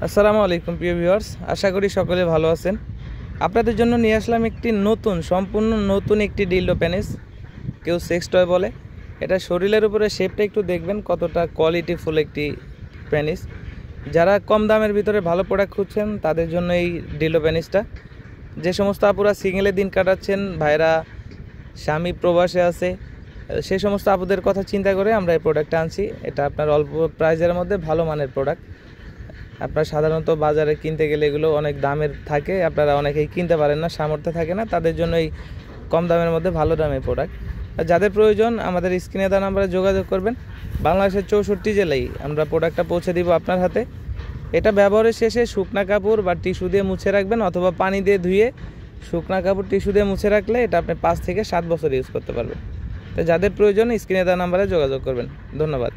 আসসালামু আলাইকুম প্রিয় ভিউয়ার্স, আশা করি সকলে ভালো আছেন। আপনাদের জন্য নিয়ে আসলাম একটি সম্পূর্ণ নতুন একটি ডিল্ডো প্যানিস, কেউ সেক্স টয় বলে। এটা শরীরের উপরে শেপটা একটু দেখবেন কতটা কোয়ালিটিফুল একটি প্যানিস। যারা কম দামের ভিতরে ভালো প্রোডাক্ট খুঁজছেন তাদের জন্য এই ডিল্ডো প্যানিসটা। যে সমস্ত আপুরা সিঙ্গেলে দিন কাটাচ্ছেন, ভাইরা স্বামী প্রবাসে আছে, সেই সমস্ত আপুদের কথা চিন্তা করে আমরা এই প্রোডাক্টটা আনছি। এটা আপনার অল্প প্রাইজের মধ্যে ভালো মানের প্রোডাক্ট। আপনার সাধারণত বাজারে কিনতে গেলে এগুলো অনেক দামের থাকে, আপনারা অনেকেই কিনতে পারেন না, সামর্থ্য থাকে না, তাদের জন্য এই কম দামের মধ্যে ভালো দামের প্রোডাক্ট। যাদের প্রয়োজন আমাদের স্ক্রিনে দেওয়া নাম্বারে যোগাযোগ করবেন। বাংলাদেশের 64 জেলায় আমরা প্রোডাক্টটা পৌঁছে দিব আপনার হাতে। এটা ব্যবহারের শেষে শুকনা কাপড় বা টিস্যু দিয়ে মুছে রাখবেন, অথবা পানি দিয়ে ধুয়ে শুকনা কাপড় টিস্যু দিয়ে মুছে রাখলে এটা আপনি 5 থেকে 7 বছর ইউজ করতে পারবেন। তো যাদের প্রয়োজন স্ক্রিনে দেওয়া নাম্বারে যোগাযোগ করবেন। ধন্যবাদ।